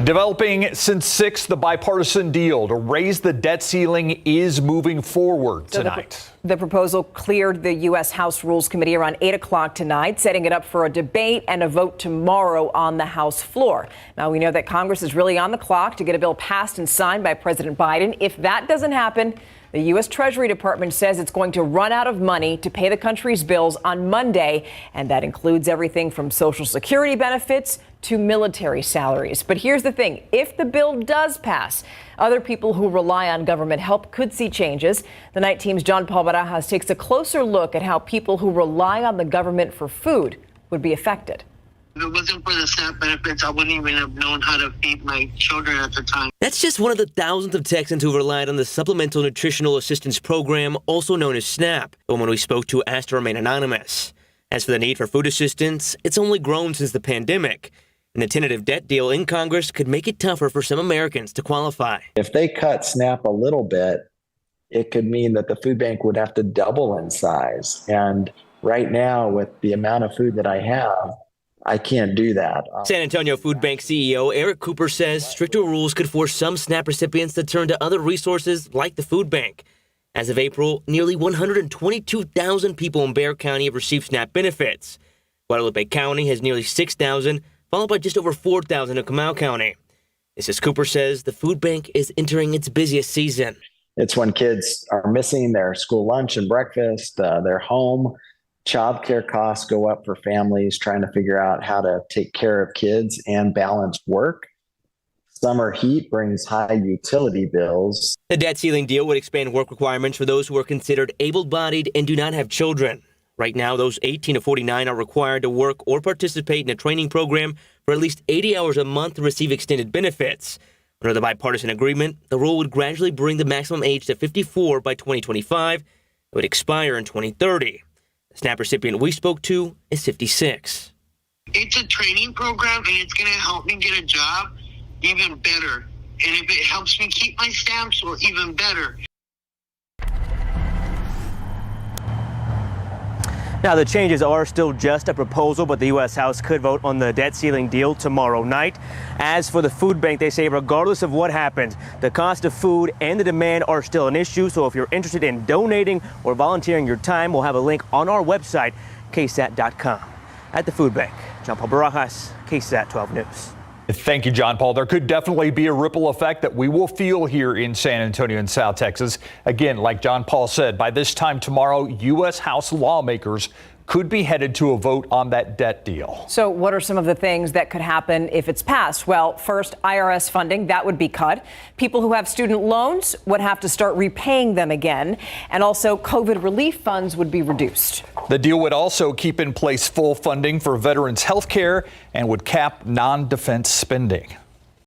Developing since 6, the bipartisan deal to raise the debt ceiling is moving forward tonight. The proposal cleared the U.S. House Rules Committee around 8 o'clock tonight, setting it up for a debate and a vote tomorrow on the House floor. Now, we know that Congress is really on the clock to get a bill passed and signed by President Biden. If that doesn't happen, the U.S. Treasury Department says it's going to run out of money to pay the country's bills on Monday, and that includes everything from Social Security benefits to military salaries. But here's the thing. If the bill does pass, other people who rely on government help could see changes. The Night Team's John Paul Barajas takes a closer look at how people who rely on the government for food would be affected. If it wasn't for the SNAP benefits, I wouldn't even have known how to feed my children at the time. That's just one of the thousands of Texans who relied on the Supplemental Nutritional Assistance Program, also known as SNAP. The woman we spoke to asked to remain anonymous. As for the need for food assistance, it's only grown since the pandemic. And the tentative debt deal in Congress could make it tougher for some Americans to qualify. If they cut SNAP a little bit, it could mean that the food bank would have to double in size. And right now, with the amount of food that I have, I can't do that. San Antonio Food Bank CEO Eric Cooper says stricter rules could force some SNAP recipients to turn to other resources like the food bank. As of April, nearly 122,000 people in Bexar County have received SNAP benefits. Guadalupe County has nearly 6,000, followed by just over 4,000 in Comal County. Mrs. Cooper says the food bank is entering its busiest season. It's when kids are missing their school lunch and breakfast, their home. Child care costs go up for families trying to figure out how to take care of kids and balance work. Summer heat brings high utility bills. The debt ceiling deal would expand work requirements for those who are considered able-bodied and do not have children. Right now, those 18 to 49 are required to work or participate in a training program for at least 80 hours a month to receive extended benefits. Under the bipartisan agreement, the rule would gradually bring the maximum age to 54 by 2025. It would expire in 2030. The SNAP recipient we spoke to is 56. It's a training program, and it's going to help me get a job even better. And if it helps me keep my stamps, well, even better. Now, the changes are still just a proposal, but the U.S. House could vote on the debt ceiling deal tomorrow night. As for the food bank, they say regardless of what happens, the cost of food and the demand are still an issue. So if you're interested in donating or volunteering your time, we'll have a link on our website, ksat.com. At the food bank, John Paul Barajas, KSAT 12 News. Thank you, John Paul. There could definitely be a ripple effect that we will feel here in San Antonio and South Texas. Again, like John Paul said, by this time tomorrow, U.S. House lawmakers could be headed to a vote on that debt deal. So what are some of the things that could happen if it's passed? Well, first, IRS funding, that would be cut. People who have student loans would have to start repaying them again. And also, COVID relief funds would be reduced. The deal would also keep in place full funding for veterans' health care and would cap non-defense spending.